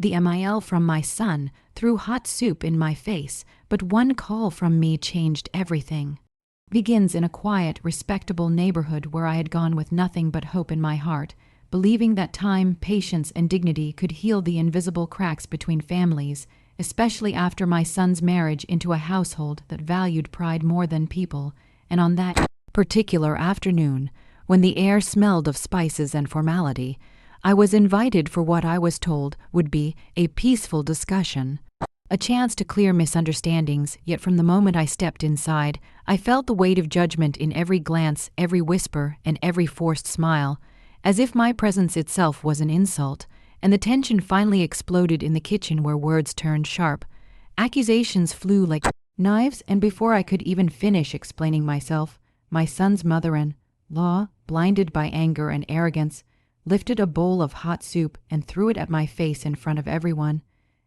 The mil from my son threw hot soup in my face, but one call from me changed everything. Begins in a quiet, respectable neighborhood where I had gone with nothing but hope in my heart, believing that time, patience, and dignity could heal the invisible cracks between families, especially after my son's marriage into a household that valued pride more than people, and on that particular afternoon, when the air smelled of spices and formality, I was invited for what I was told would be a peaceful discussion. A chance to clear misunderstandings, yet from the moment I stepped inside, I felt the weight of judgment in every glance, every whisper, and every forced smile, as if my presence itself was an insult, and the tension finally exploded in the kitchen where words turned sharp. Accusations flew like knives, and before I could even finish explaining myself, my son's mother-in-law, blinded by anger and arrogance, lifted a bowl of hot soup and threw it at my face in front of everyone.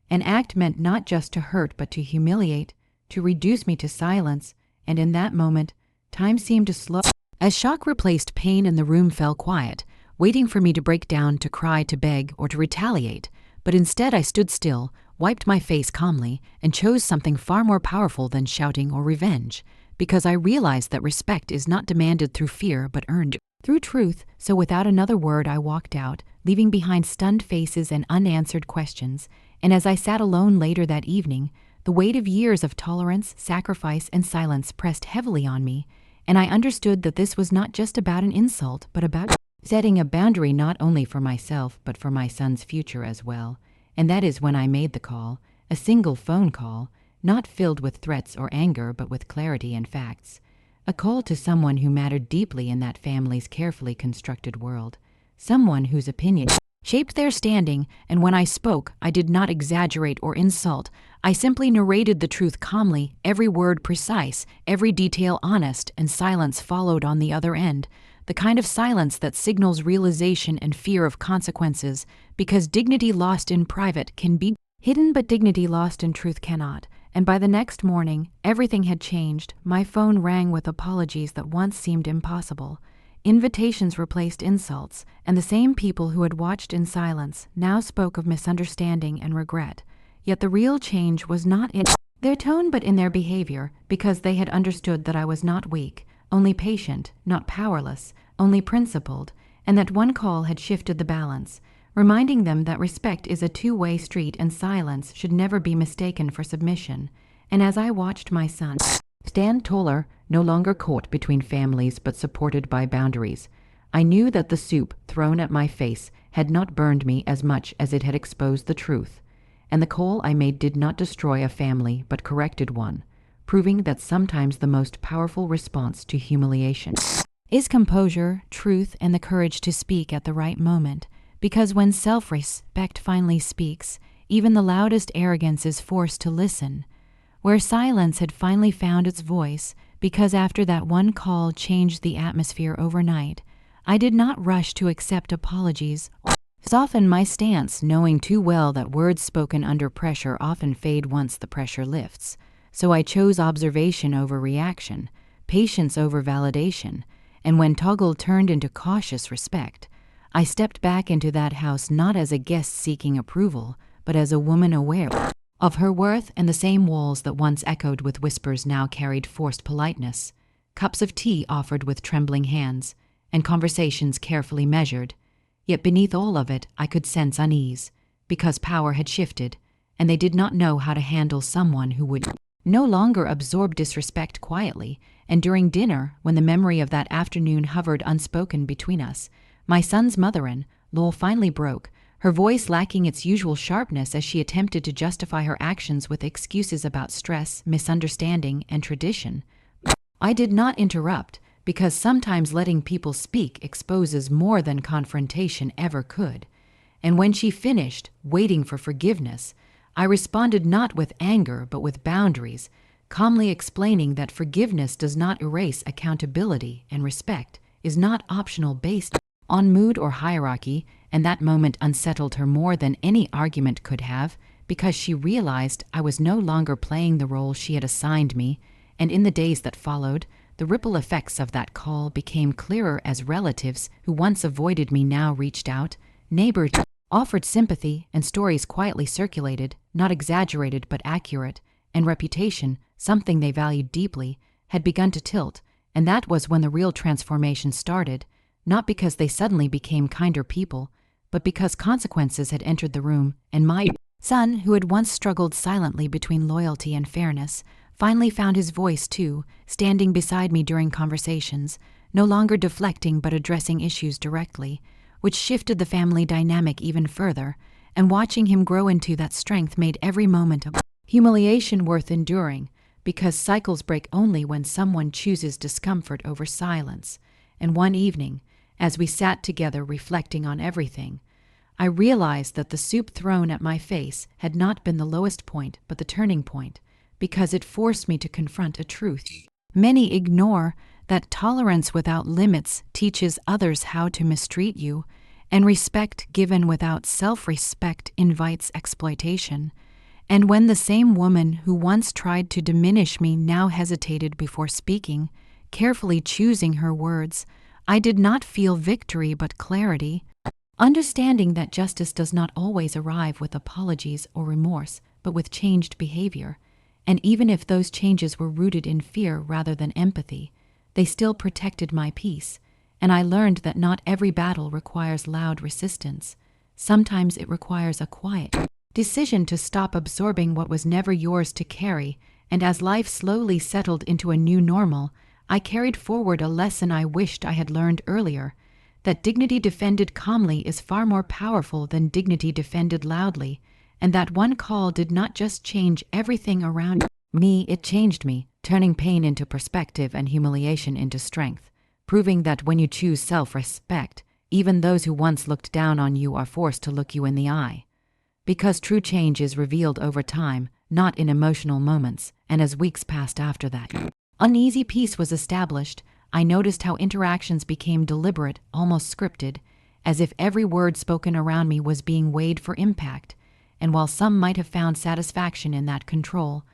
An act meant not just to hurt but to humiliate, to reduce me to silence, and in that moment, time seemed to slow. As shock replaced pain and the room fell quiet, waiting for me to break down, to cry, to beg, or to retaliate, but instead I stood still, wiped my face calmly, and chose something far more powerful than shouting or revenge, because I realized that respect is not demanded through fear but earned through truth. So without another word I walked out, leaving behind stunned faces and unanswered questions, and as I sat alone later that evening, the weight of years of tolerance, sacrifice, and silence pressed heavily on me, and I understood that this was not just about an insult, but about setting a boundary not only for myself, but for my son's future as well. And that is when I made the call, a single phone call, not filled with threats or anger, but with clarity and facts. A call to someone who mattered deeply in that family's carefully constructed world, someone whose opinion shaped their standing, and when I spoke, I did not exaggerate or insult. I simply narrated the truth calmly, every word precise, every detail honest, and silence followed on the other end. The kind of silence that signals realization and fear of consequences, because dignity lost in private can be hidden, but dignity lost in truth cannot. And by the next morning, everything had changed. My phone rang with apologies that once seemed impossible. Invitations replaced insults, and the same people who had watched in silence now spoke of misunderstanding and regret. Yet the real change was not in their tone but in their behavior, because they had understood that I was not weak, only patient, not powerless, only principled, and that one call had shifted the balance, reminding them that respect is a two-way street and silence should never be mistaken for submission. And as I watched my son stand taller, no longer caught between families but supported by boundaries, I knew that the soup thrown at my face had not burned me as much as it had exposed the truth, and the call I made did not destroy a family but corrected one, proving that sometimes the most powerful response to humiliation is composure, truth, and the courage to speak at the right moment, because when self-respect finally speaks, even the loudest arrogance is forced to listen. Where silence had finally found its voice, because after that one call changed the atmosphere overnight, I did not rush to accept apologies or soften my stance, knowing too well that words spoken under pressure often fade once the pressure lifts. So I chose observation over reaction, patience over validation, and when toggle turned into cautious respect, I stepped back into that house not as a guest seeking approval, but as a woman aware of her worth, and the same walls that once echoed with whispers now carried forced politeness, cups of tea offered with trembling hands, and conversations carefully measured. Yet beneath all of it I could sense unease, because power had shifted, and they did not know how to handle someone who would no longer absorb disrespect quietly. And during dinner, when the memory of that afternoon hovered unspoken between us, my son's mother-in-law finally broke, her voice lacking its usual sharpness as she attempted to justify her actions with excuses about stress, misunderstanding, and tradition. I did not interrupt, because sometimes letting people speak exposes more than confrontation ever could. And when she finished, waiting for forgiveness, I responded not with anger but with boundaries, calmly explaining that forgiveness does not erase accountability, and respect is not optional based on mood or hierarchy. And that moment unsettled her more than any argument could have, because she realized I was no longer playing the role she had assigned me. And in the days that followed, the ripple effects of that call became clearer as relatives who once avoided me now reached out, neighbors offered sympathy, and stories quietly circulated, not exaggerated but accurate, and reputation, something they valued deeply, had begun to tilt, and that was when the real transformation started, not because they suddenly became kinder people, but because consequences had entered the room, and my son, who had once struggled silently between loyalty and fairness, finally found his voice too, standing beside me during conversations, no longer deflecting but addressing issues directly, which shifted the family dynamic even further, and watching him grow into that strength made every moment of humiliation worth enduring, because cycles break only when someone chooses discomfort over silence. And one evening, as we sat together reflecting on everything, I realized that the soup thrown at my face had not been the lowest point but the turning point, because it forced me to confront a truth many ignore, that tolerance without limits teaches others how to mistreat you, and respect given without self-respect invites exploitation. And when the same woman who once tried to diminish me now hesitated before speaking, carefully choosing her words, I did not feel victory but clarity, understanding that justice does not always arrive with apologies or remorse, but with changed behavior. And even if those changes were rooted in fear rather than empathy, they still protected my peace, and I learned that not every battle requires loud resistance. Sometimes it requires a quiet decision to stop absorbing what was never yours to carry, and as life slowly settled into a new normal, I carried forward a lesson I wished I had learned earlier, that dignity defended calmly is far more powerful than dignity defended loudly, and that one call did not just change everything around me, it changed me, turning pain into perspective and humiliation into strength, proving that when you choose self-respect, even those who once looked down on you are forced to look you in the eye. Because true change is revealed over time, not in emotional moments, and as weeks passed after that uneasy peace was established, I noticed how interactions became deliberate, almost scripted, as if every word spoken around me was being weighed for impact, and while some might have found satisfaction in that control,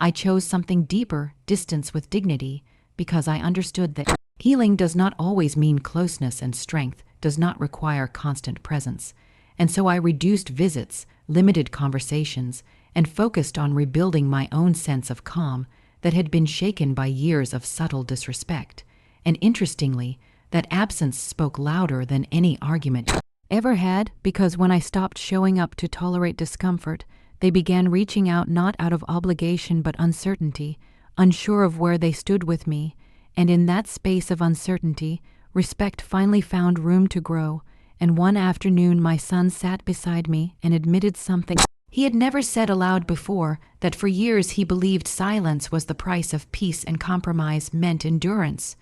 I chose something deeper, distance with dignity, because I understood that healing does not always mean closeness, and strength does not require constant presence. And so I reduced visits, limited conversations, and focused on rebuilding my own sense of calm that had been shaken by years of subtle disrespect. And interestingly, that absence spoke louder than any argument ever had, because when I stopped showing up to tolerate discomfort, they began reaching out not out of obligation but uncertainty, unsure of where they stood with me, and in that space of uncertainty, respect finally found room to grow, and one afternoon my son sat beside me and admitted something he had never said aloud before, that for years he believed silence was the price of peace and compromise meant endurance.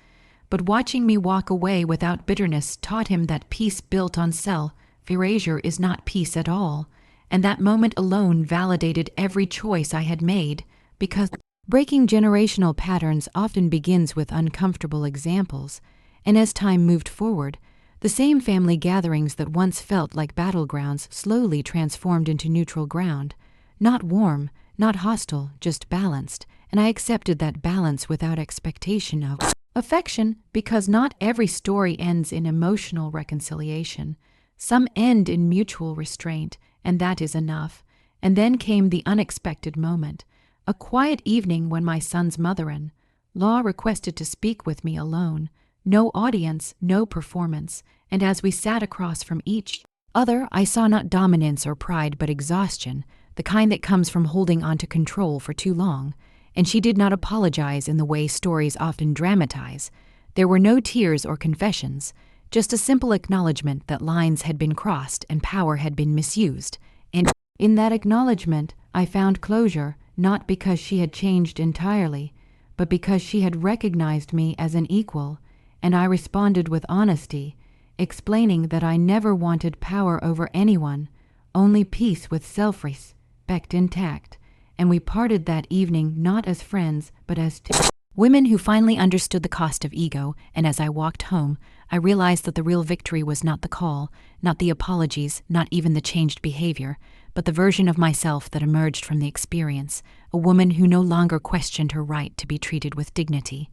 But watching me walk away without bitterness taught him that peace built on self-erasure is not peace at all, and that moment alone validated every choice I had made, because breaking generational patterns often begins with uncomfortable examples, and as time moved forward, the same family gatherings that once felt like battlegrounds slowly transformed into neutral ground, not warm, not hostile, just balanced, and I accepted that balance without expectation of affection, because not every story ends in emotional reconciliation. Some end in mutual restraint, and that is enough. And then came the unexpected moment, a quiet evening when my son's mother-in-law requested to speak with me alone. No audience, no performance, and as we sat across from each other, I saw not dominance or pride but exhaustion, the kind that comes from holding on to control for too long. And she did not apologize in the way stories often dramatize. There were no tears or confessions, just a simple acknowledgement that lines had been crossed and power had been misused. And in that acknowledgement, I found closure, not because she had changed entirely, but because she had recognized me as an equal, and I responded with honesty, explaining that I never wanted power over anyone, only peace with self-respect intact. And we parted that evening not as friends, but as two women who finally understood the cost of ego. And as I walked home, I realized that the real victory was not the call, not the apologies, not even the changed behavior, but the version of myself that emerged from the experience, a woman who no longer questioned her right to be treated with dignity,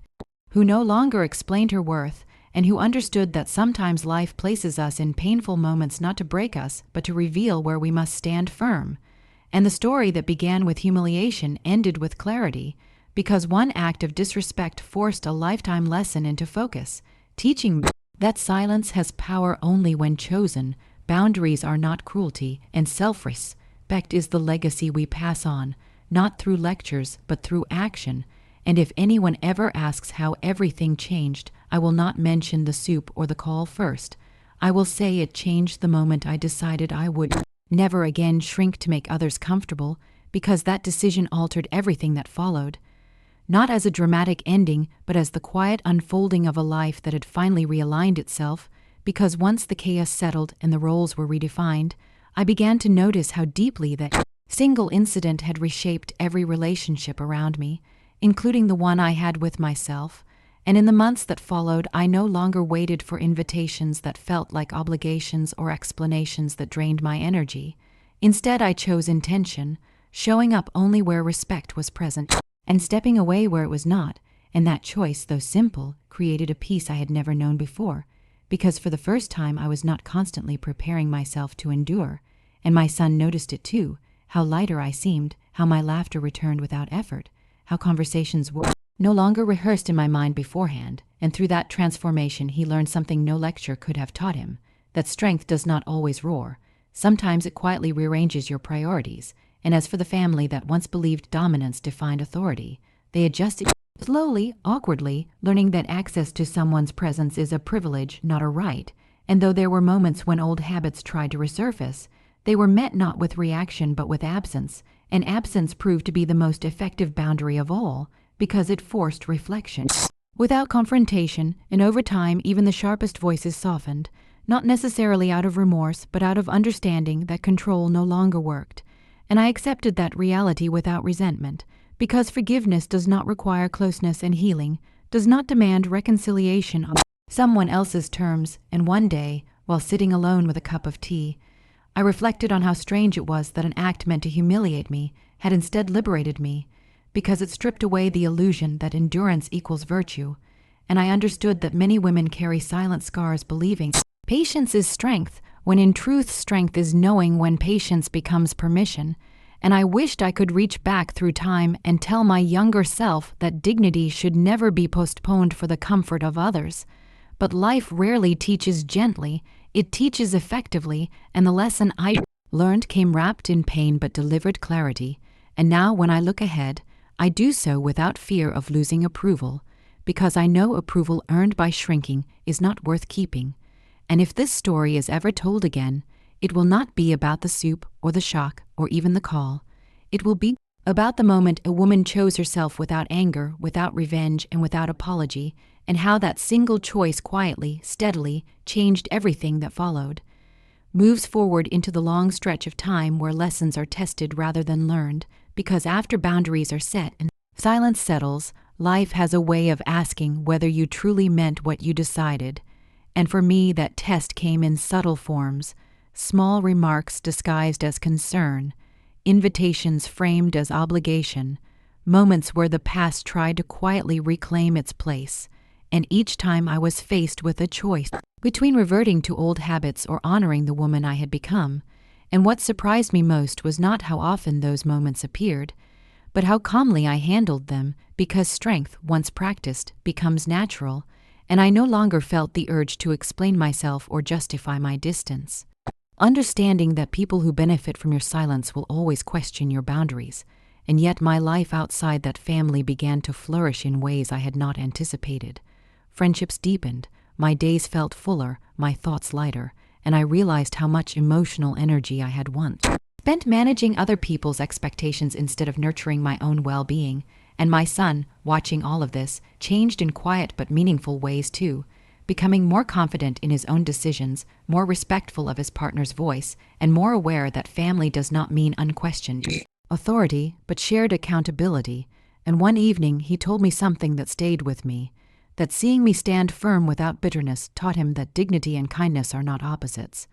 who no longer explained her worth, and who understood that sometimes life places us in painful moments not to break us, but to reveal where we must stand firm. And the story that began with humiliation ended with clarity, because one act of disrespect forced a lifetime lesson into focus, teaching me that silence has power only when chosen, boundaries are not cruelty, and self-respect is the legacy we pass on, not through lectures, but through action. And if anyone ever asks how everything changed, I will not mention the soup or the call first. I will say it changed the moment I decided I would never again shrink to make others comfortable, because that decision altered everything that followed. Not as a dramatic ending, but as the quiet unfolding of a life that had finally realigned itself, because once the chaos settled and the roles were redefined, I began to notice how deeply that single incident had reshaped every relationship around me, including the one I had with myself. And in the months that followed, I no longer waited for invitations that felt like obligations or explanations that drained my energy. Instead, I chose intention, showing up only where respect was present, and stepping away where it was not. And that choice, though simple, created a peace I had never known before, because for the first time I was not constantly preparing myself to endure. And my son noticed it too, how lighter I seemed, how my laughter returned without effort, how conversations were no longer rehearsed in my mind beforehand. And through that transformation he learned something no lecture could have taught him, that strength does not always roar. Sometimes it quietly rearranges your priorities. And as for the family that once believed dominance defined authority, they adjusted slowly, awkwardly, learning that access to someone's presence is a privilege, not a right. And though there were moments when old habits tried to resurface, they were met not with reaction but with absence, and absence proved to be the most effective boundary of all, because it forced reflection. Without confrontation, and over time even the sharpest voices softened, not necessarily out of remorse, but out of understanding that control no longer worked. And I accepted that reality without resentment, because forgiveness does not require closeness, and healing does not demand reconciliation on someone else's terms. And one day, while sitting alone with a cup of tea, I reflected on how strange it was that an act meant to humiliate me had instead liberated me, because it stripped away the illusion that endurance equals virtue. And I understood that many women carry silent scars believing patience is strength, when in truth strength is knowing when patience becomes permission. And I wished I could reach back through time and tell my younger self that dignity should never be postponed for the comfort of others. But life rarely teaches gently, it teaches effectively, and the lesson I learned came wrapped in pain but delivered clarity. And now when I look ahead, I do so without fear of losing approval, because I know approval earned by shrinking is not worth keeping. And if this story is ever told again, it will not be about the soup or the shock or even the call. It will be about the moment a woman chose herself without anger, without revenge, and without apology, and how that single choice quietly, steadily, changed everything that followed. Moves forward into the long stretch of time where lessons are tested rather than learned, because after boundaries are set and silence settles, life has a way of asking whether you truly meant what you decided. And for me, that test came in subtle forms, small remarks disguised as concern, invitations framed as obligation, moments where the past tried to quietly reclaim its place. And each time I was faced with a choice between reverting to old habits or honoring the woman I had become. And what surprised me most was not how often those moments appeared, but how calmly I handled them, because strength, once practiced, becomes natural, and I no longer felt the urge to explain myself or justify my distance. Understanding that people who benefit from your silence will always question your boundaries, and yet my life outside that family began to flourish in ways I had not anticipated. Friendships deepened, my days felt fuller, my thoughts lighter, and I realized how much emotional energy I had once spent managing other people's expectations instead of nurturing my own well-being. And my son, watching all of this, changed in quiet but meaningful ways too, becoming more confident in his own decisions, more respectful of his partner's voice, and more aware that family does not mean unquestioned authority, but shared accountability. And one evening he told me something that stayed with me, that seeing me stand firm without bitterness taught him that dignity and kindness are not opposites.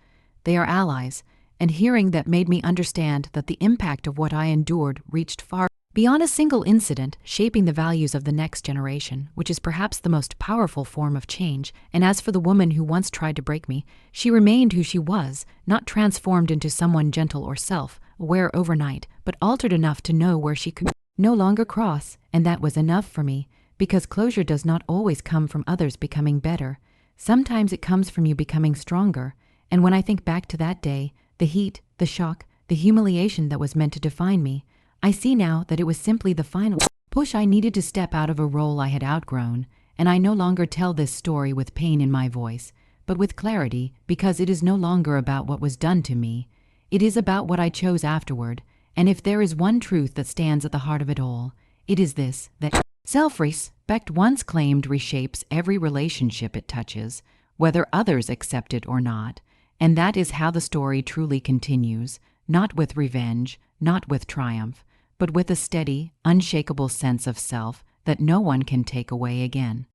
They are allies, and hearing that made me understand that the impact of what I endured reached far beyond a single incident, shaping the values of the next generation, which is perhaps the most powerful form of change. And as for the woman who once tried to break me, she remained who she was, not transformed into someone gentle or self-aware overnight, but altered enough to know where she could no longer cross, and that was enough for me, because closure does not always come from others becoming better. Sometimes it comes from you becoming stronger, and when I think back to that day, the heat, the shock, the humiliation that was meant to define me, I see now that it was simply the final push I needed to step out of a role I had outgrown, and I no longer tell this story with pain in my voice, but with clarity, because it is no longer about what was done to me. It is about what I chose afterward, and if there is one truth that stands at the heart of it all, it is this, that self-respect once claimed reshapes every relationship it touches, whether others accept it or not, and that is how the story truly continues, not with revenge, not with triumph, but with a steady, unshakable sense of self that no one can take away again.